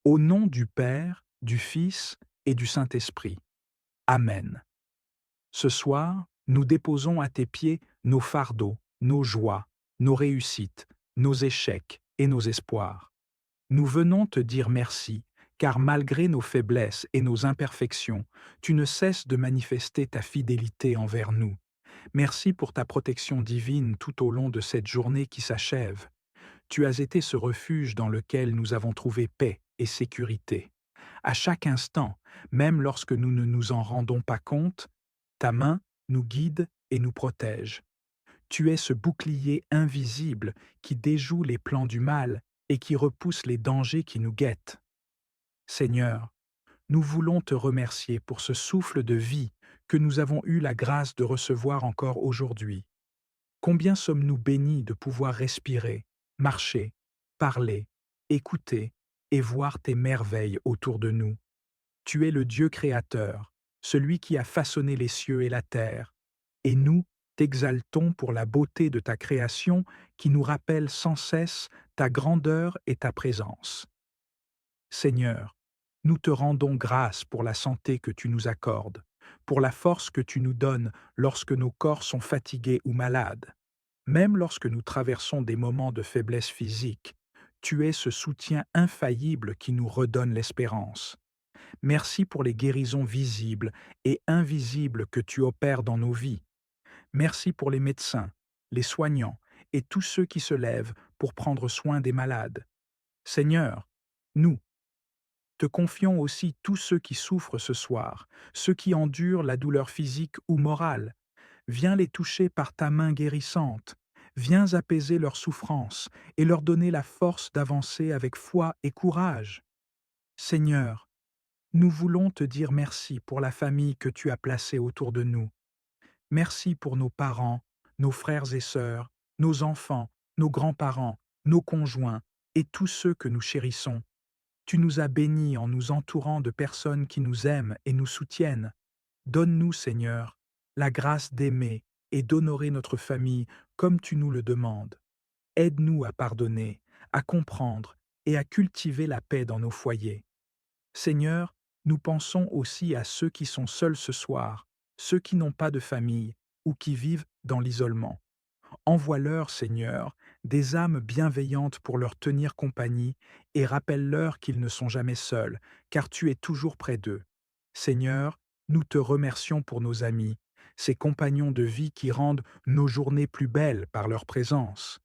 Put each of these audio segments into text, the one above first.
Au nom du Père, du Fils et du Saint-Esprit. Amen. Ce soir, nous déposons à tes pieds nos fardeaux, nos joies, nos réussites, nos échecs et nos espoirs. Nous venons te dire merci, car malgré nos faiblesses et nos imperfections, tu ne cesses de manifester ta fidélité envers nous. Merci pour ta protection divine tout au long de cette journée qui s'achève. Tu as été ce refuge dans lequel nous avons trouvé paix et sécurité. À chaque instant, même lorsque nous ne nous en rendons pas compte, ta main nous guide et nous protège. Tu es ce bouclier invisible qui déjoue les plans du mal et qui repousse les dangers qui nous guettent. Seigneur, nous voulons te remercier pour ce souffle de vie que nous avons eu la grâce de recevoir encore aujourd'hui. Combien sommes-nous bénis de pouvoir respirer, marcher, parler, écouter et voir tes merveilles autour de nous. Tu es le Dieu créateur, celui qui a façonné les cieux et la terre, et nous t'exaltons pour la beauté de ta création qui nous rappelle sans cesse ta grandeur et ta présence. Seigneur, nous te rendons grâce pour la santé que tu nous accordes, pour la force que tu nous donnes lorsque nos corps sont fatigués ou malades. Même lorsque nous traversons des moments de faiblesse physique, tu es ce soutien infaillible qui nous redonne l'espérance. Merci pour les guérisons visibles et invisibles que tu opères dans nos vies. Merci pour les médecins, les soignants et tous ceux qui se lèvent pour prendre soin des malades. Seigneur, nous te confions aussi tous ceux qui souffrent ce soir, ceux qui endurent la douleur physique ou morale. Viens les toucher par ta main guérissante. Viens apaiser leurs souffrances et leur donner la force d'avancer avec foi et courage. Seigneur, nous voulons te dire merci pour la famille que tu as placée autour de nous. Merci pour nos parents, nos frères et sœurs, nos enfants, nos grands-parents, nos conjoints et tous ceux que nous chérissons. Tu nous as bénis en nous entourant de personnes qui nous aiment et nous soutiennent. Donne-nous, Seigneur, la grâce d'aimer et d'honorer notre famille comme tu nous le demandes. Aide-nous à pardonner, à comprendre et à cultiver la paix dans nos foyers. Seigneur, nous pensons aussi à ceux qui sont seuls ce soir, ceux qui n'ont pas de famille ou qui vivent dans l'isolement. Envoie-leur, Seigneur, des âmes bienveillantes pour leur tenir compagnie et rappelle-leur qu'ils ne sont jamais seuls, car tu es toujours près d'eux. Seigneur, nous te remercions pour nos amis, ces compagnons de vie qui rendent nos journées plus belles par leur présence.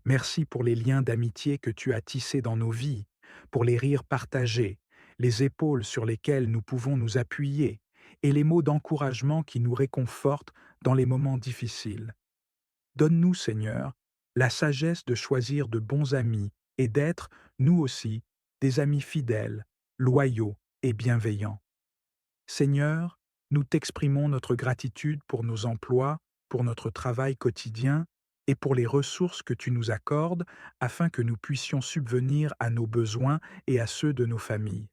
Merci pour les liens d'amitié que tu as tissés dans nos vies, pour les rires partagés, les épaules sur lesquelles nous pouvons nous appuyer, et les mots d'encouragement qui nous réconfortent dans les moments difficiles. Donne-nous, Seigneur, la sagesse de choisir de bons amis et d'être, nous aussi, des amis fidèles, loyaux et bienveillants. Seigneur, nous t'exprimons notre gratitude pour nos emplois, pour notre travail quotidien et pour les ressources que tu nous accordes afin que nous puissions subvenir à nos besoins et à ceux de nos familles.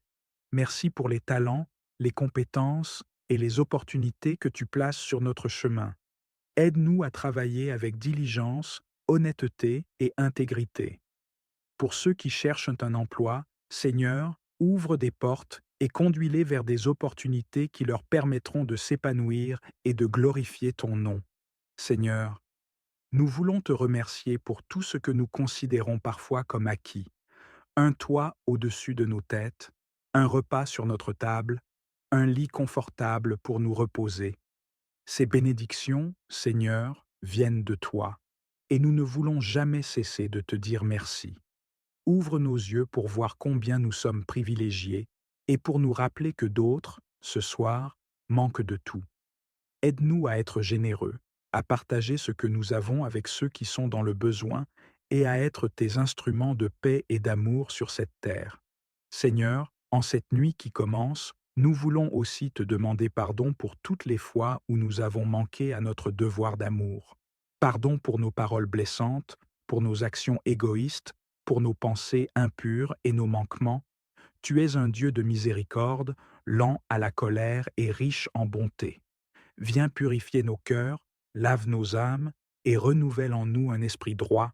Merci pour les talents, les compétences et les opportunités que tu places sur notre chemin. Aide-nous à travailler avec diligence, honnêteté et intégrité. Pour ceux qui cherchent un emploi, Seigneur, ouvre des portes et conduis-les vers des opportunités qui leur permettront de s'épanouir et de glorifier ton nom. Seigneur, nous voulons te remercier pour tout ce que nous considérons parfois comme acquis. Un toit au-dessus de nos têtes, un repas sur notre table, un lit confortable pour nous reposer. Ces bénédictions, Seigneur, viennent de toi, et nous ne voulons jamais cesser de te dire merci. Ouvre nos yeux pour voir combien nous sommes privilégiés et pour nous rappeler que d'autres, ce soir, manquent de tout. Aide-nous à être généreux, à partager ce que nous avons avec ceux qui sont dans le besoin et à être tes instruments de paix et d'amour sur cette terre. Seigneur, en cette nuit qui commence, nous voulons aussi te demander pardon pour toutes les fois où nous avons manqué à notre devoir d'amour. Pardon pour nos paroles blessantes, pour nos actions égoïstes, pour nos pensées impures et nos manquements. Tu es un Dieu de miséricorde, lent à la colère et riche en bonté. Viens purifier nos cœurs, lave nos âmes et renouvelle en nous un esprit droit.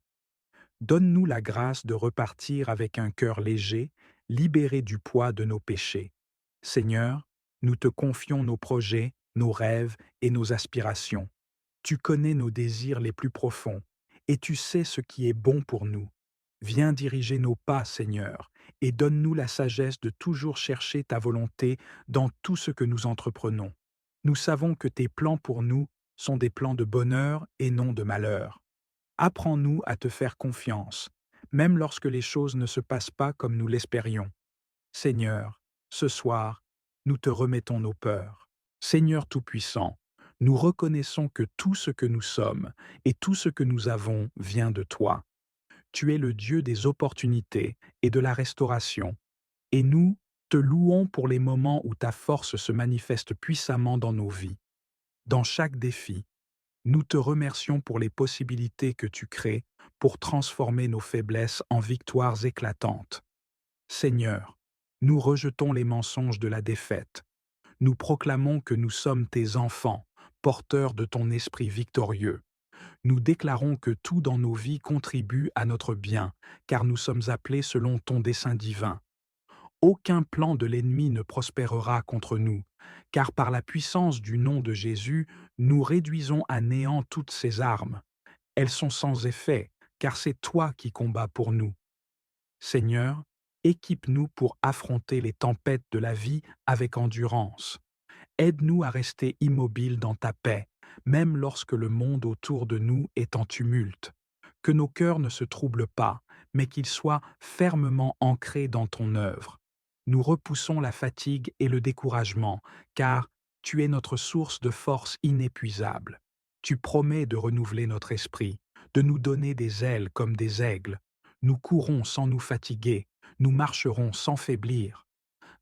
Donne-nous la grâce de repartir avec un cœur léger, libérés du poids de nos péchés. Seigneur, nous te confions nos projets, nos rêves et nos aspirations. Tu connais nos désirs les plus profonds, et tu sais ce qui est bon pour nous. Viens diriger nos pas, Seigneur, et donne-nous la sagesse de toujours chercher ta volonté dans tout ce que nous entreprenons. Nous savons que tes plans pour nous sont des plans de bonheur et non de malheur. Apprends-nous à te faire confiance, même lorsque les choses ne se passent pas comme nous l'espérions. Seigneur, ce soir, nous te remettons nos peurs. Seigneur Tout-Puissant, nous reconnaissons que tout ce que nous sommes et tout ce que nous avons vient de toi. Tu es le Dieu des opportunités et de la restauration, et nous te louons pour les moments où ta force se manifeste puissamment dans nos vies. Dans chaque défi, nous te remercions pour les possibilités que tu crées pour transformer nos faiblesses en victoires éclatantes. Seigneur, nous rejetons les mensonges de la défaite. Nous proclamons que nous sommes tes enfants, porteurs de ton esprit victorieux. Nous déclarons que tout dans nos vies contribue à notre bien, car nous sommes appelés selon ton dessein divin. Aucun plan de l'ennemi ne prospérera contre nous, car par la puissance du nom de Jésus, nous réduisons à néant toutes ces armes. Elles sont sans effet, car c'est toi qui combats pour nous. Seigneur, équipe-nous pour affronter les tempêtes de la vie avec endurance. Aide-nous à rester immobiles dans ta paix, même lorsque le monde autour de nous est en tumulte. Que nos cœurs ne se troublent pas, mais qu'ils soient fermement ancrés dans ton œuvre. Nous repoussons la fatigue et le découragement, car tu es notre source de force inépuisable. Tu promets de renouveler notre esprit, de nous donner des ailes comme des aigles. Nous courrons sans nous fatiguer, nous marcherons sans faiblir.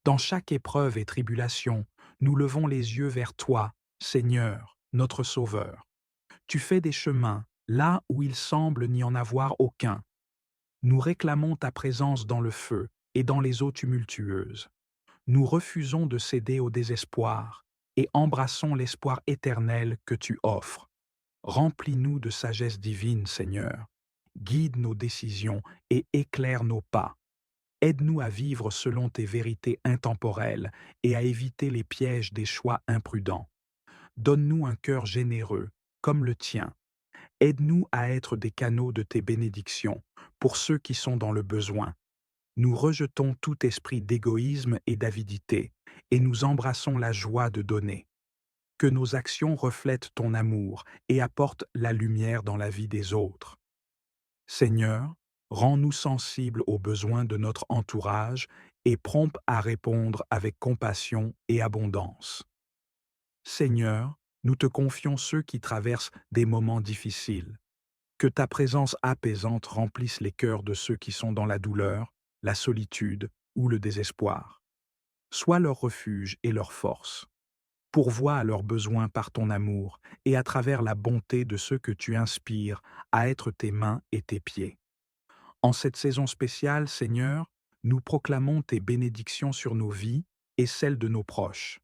Dans chaque épreuve et tribulation, nous levons les yeux vers toi, Seigneur, notre Sauveur. Tu fais des chemins là où il semble n'y en avoir aucun. Nous réclamons ta présence dans le feu et dans les eaux tumultueuses. Nous refusons de céder au désespoir et embrassons l'espoir éternel que tu offres. Remplis-nous de sagesse divine, Seigneur. Guide nos décisions et éclaire nos pas. Aide-nous à vivre selon tes vérités intemporelles et à éviter les pièges des choix imprudents. Donne-nous un cœur généreux, comme le tien. Aide-nous à être des canaux de tes bénédictions pour ceux qui sont dans le besoin. Nous rejetons tout esprit d'égoïsme et d'avidité et nous embrassons la joie de donner. Que nos actions reflètent ton amour et apportent la lumière dans la vie des autres. Seigneur, rends-nous sensibles aux besoins de notre entourage et prompts à répondre avec compassion et abondance. Seigneur, nous te confions ceux qui traversent des moments difficiles. Que ta présence apaisante remplisse les cœurs de ceux qui sont dans la douleur, la solitude ou le désespoir. Sois leur refuge et leur force. Pourvois à leurs besoins par ton amour et à travers la bonté de ceux que tu inspires à être tes mains et tes pieds. En cette saison spéciale, Seigneur, nous proclamons tes bénédictions sur nos vies et celles de nos proches.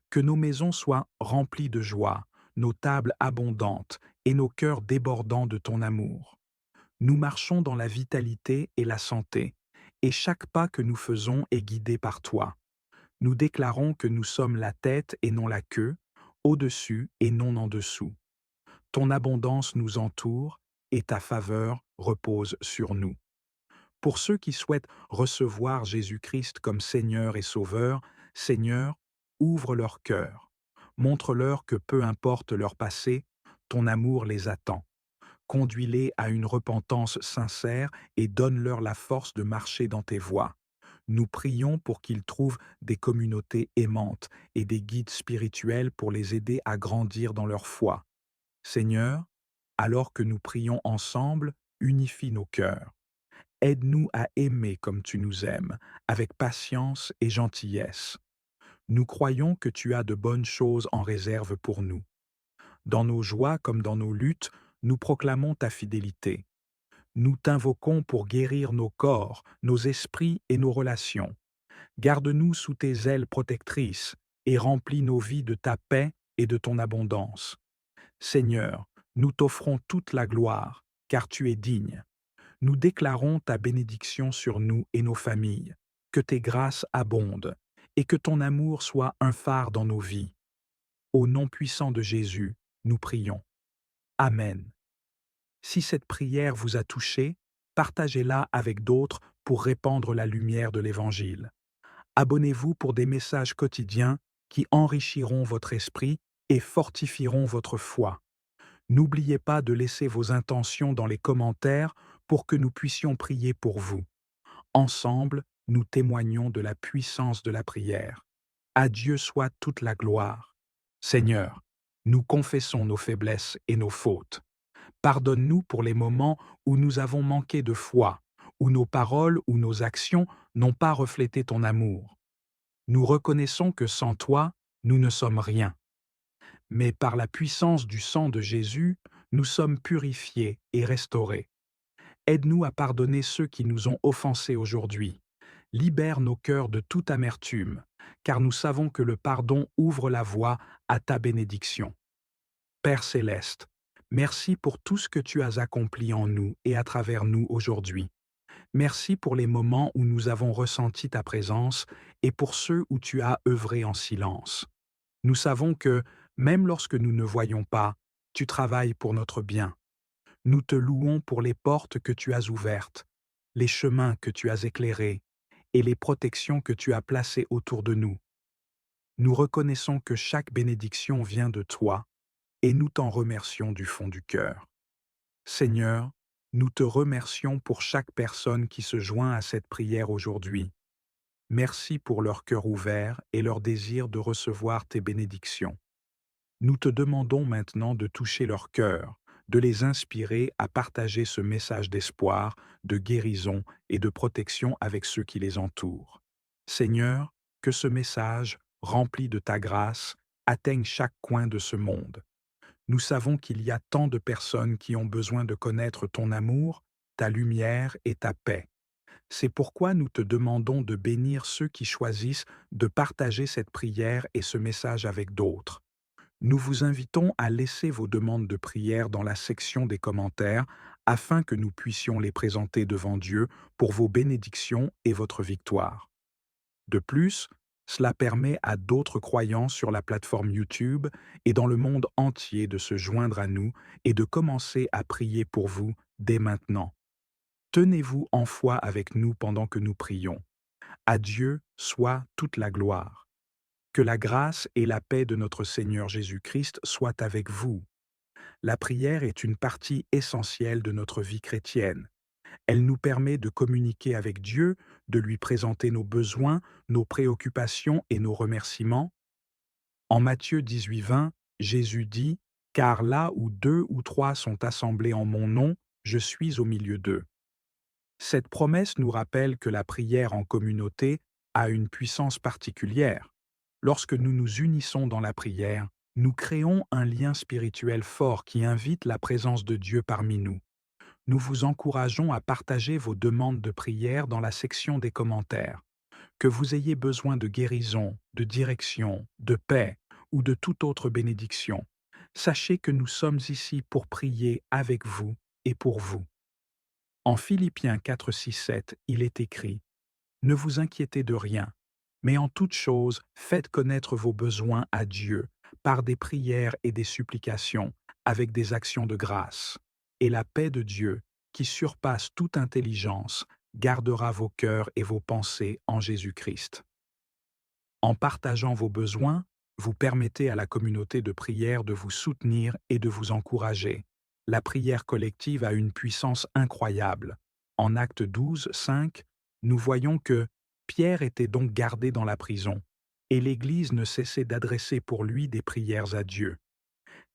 Que nos maisons soient remplies de joie, nos tables abondantes et nos cœurs débordants de ton amour. Nous marchons dans la vitalité et la santé, et chaque pas que nous faisons est guidé par toi. Nous déclarons que nous sommes la tête et non la queue, au-dessus et non en dessous. Ton abondance nous entoure et ta faveur repose sur nous. Pour ceux qui souhaitent recevoir Jésus-Christ comme Seigneur et Sauveur, Seigneur, ouvre leur cœur. Montre-leur que peu importe leur passé, ton amour les attend. Conduis-les à une repentance sincère et donne-leur la force de marcher dans tes voies. Nous prions pour qu'ils trouvent des communautés aimantes et des guides spirituels pour les aider à grandir dans leur foi. Seigneur, alors que nous prions ensemble, unifie nos cœurs. Aide-nous à aimer comme tu nous aimes, avec patience et gentillesse. Nous croyons que tu as de bonnes choses en réserve pour nous. Dans nos joies comme dans nos luttes, nous proclamons ta fidélité. Nous t'invoquons pour guérir nos corps, nos esprits et nos relations. Garde-nous sous tes ailes protectrices et remplis nos vies de ta paix et de ton abondance. Seigneur, nous t'offrons toute la gloire, car tu es digne. Nous déclarons ta bénédiction sur nous et nos familles. que tes grâces abondent et que ton amour soit un phare dans nos vies. Au nom puissant de Jésus, nous prions. Amen. Si cette prière vous a touché, partagez-la avec d'autres pour répandre la lumière de l'Évangile. Abonnez-vous pour des messages quotidiens qui enrichiront votre esprit et fortifieront votre foi. N'oubliez pas de laisser vos intentions dans les commentaires pour que nous puissions prier pour vous. Ensemble, nous témoignons de la puissance de la prière. À Dieu soit toute la gloire. Seigneur, nous confessons nos faiblesses et nos fautes. Pardonne-nous pour les moments où nous avons manqué de foi, où nos paroles ou nos actions n'ont pas reflété ton amour. Nous reconnaissons que sans toi, nous ne sommes rien. Mais par la puissance du sang de Jésus, nous sommes purifiés et restaurés. Aide-nous à pardonner ceux qui nous ont offensés aujourd'hui. Libère nos cœurs de toute amertume, car nous savons que le pardon ouvre la voie à ta bénédiction. Père céleste, merci pour tout ce que tu as accompli en nous et à travers nous aujourd'hui. Merci pour les moments où nous avons ressenti ta présence et pour ceux où tu as œuvré en silence. Nous savons que, même lorsque nous ne voyons pas, tu travailles pour notre bien. Nous te louons pour les portes que tu as ouvertes, les chemins que tu as éclairés et les protections que tu as placées autour de nous. Nous reconnaissons que chaque bénédiction vient de toi et nous t'en remercions du fond du cœur. Seigneur, nous te remercions pour chaque personne qui se joint à cette prière aujourd'hui. Merci pour leur cœur ouvert et leur désir de recevoir tes bénédictions. Nous te demandons maintenant de toucher leur cœur, de les inspirer à partager ce message d'espoir, de guérison et de protection avec ceux qui les entourent. Seigneur, que ce message, rempli de ta grâce, atteigne chaque coin de ce monde. Nous savons qu'il y a tant de personnes qui ont besoin de connaître ton amour, ta lumière et ta paix. C'est pourquoi nous te demandons de bénir ceux qui choisissent de partager cette prière et ce message avec d'autres. Nous vous invitons à laisser vos demandes de prière dans la section des commentaires afin que nous puissions les présenter devant Dieu pour vos bénédictions et votre victoire. De plus, cela permet à d'autres croyants sur la plateforme YouTube et dans le monde entier de se joindre à nous et de commencer à prier pour vous dès maintenant. Tenez-vous en foi avec nous pendant que nous prions. À Dieu soit toute la gloire. Que la grâce et la paix de notre Seigneur Jésus-Christ soient avec vous. La prière est une partie essentielle de notre vie chrétienne. Elle nous permet de communiquer avec Dieu, de lui présenter nos besoins, nos préoccupations et nos remerciements. En Matthieu 18:20, Jésus dit « Car là où 2 ou 3 sont assemblés en mon nom, je suis au milieu d'eux ». Cette promesse nous rappelle que la prière en communauté a une puissance particulière. Lorsque nous nous unissons dans la prière, nous créons un lien spirituel fort qui invite la présence de Dieu parmi nous. Nous vous encourageons à partager vos demandes de prière dans la section des commentaires. Que vous ayez besoin de guérison, de direction, de paix ou de toute autre bénédiction, sachez que nous sommes ici pour prier avec vous et pour vous. En Philippiens 4, 6, 7, il est écrit « Ne vous inquiétez de rien, mais en toute chose, faites connaître vos besoins à Dieu par des prières et des supplications, avec des actions de grâce. Et la paix de Dieu, qui surpasse toute intelligence, gardera vos cœurs et vos pensées en Jésus-Christ. » En partageant vos besoins, vous permettez à la communauté de prière de vous soutenir et de vous encourager. La prière collective a une puissance incroyable. En Actes 12, 5, nous voyons que Pierre était donc gardé dans la prison, et l'Église ne cessait d'adresser pour lui des prières à Dieu.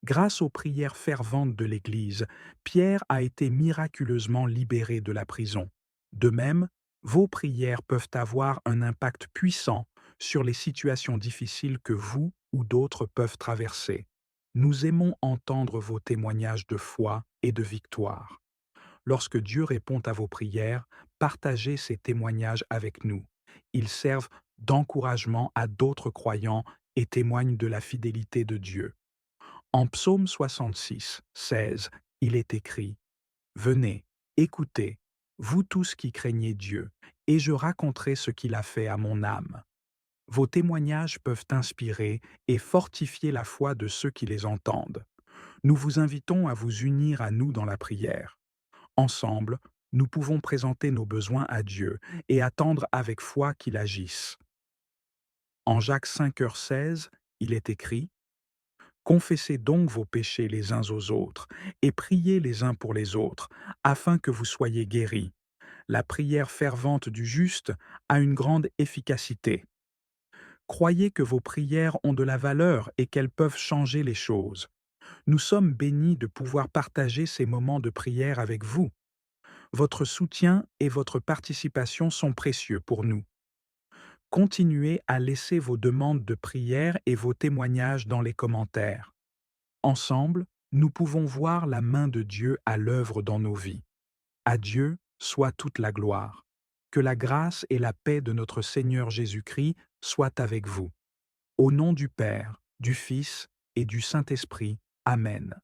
Grâce aux prières ferventes de l'Église, Pierre a été miraculeusement libéré de la prison. De même, vos prières peuvent avoir un impact puissant sur les situations difficiles que vous ou d'autres peuvent traverser. Nous aimons entendre vos témoignages de foi et de victoire. Lorsque Dieu répond à vos prières, partagez ces témoignages avec nous. Ils servent d'encouragement à d'autres croyants et témoignent de la fidélité de Dieu. En Psaume 66, 16, il est écrit « Venez, écoutez, vous tous qui craignez Dieu, et je raconterai ce qu'il a fait à mon âme. Vos témoignages peuvent inspirer et fortifier la foi de ceux qui les entendent. Nous vous invitons à vous unir à nous dans la prière. Ensemble, nous pouvons présenter nos besoins à Dieu et attendre avec foi qu'il agisse. En Jacques 5h16, il est écrit: Confessez donc vos péchés les uns aux autres et priez les uns pour les autres, afin que vous soyez guéris. La prière fervente du juste a une grande efficacité. Croyez que vos prières ont de la valeur et qu'elles peuvent changer les choses. Nous sommes bénis de pouvoir partager ces moments de prière avec vous. Votre soutien et votre participation sont précieux pour nous. Continuez à laisser vos demandes de prière et vos témoignages dans les commentaires. Ensemble, nous pouvons voir la main de Dieu à l'œuvre dans nos vies. À Dieu soit toute la gloire. Que la grâce et la paix de notre Seigneur Jésus-Christ soient avec vous. Au nom du Père, du Fils et du Saint-Esprit. Amen.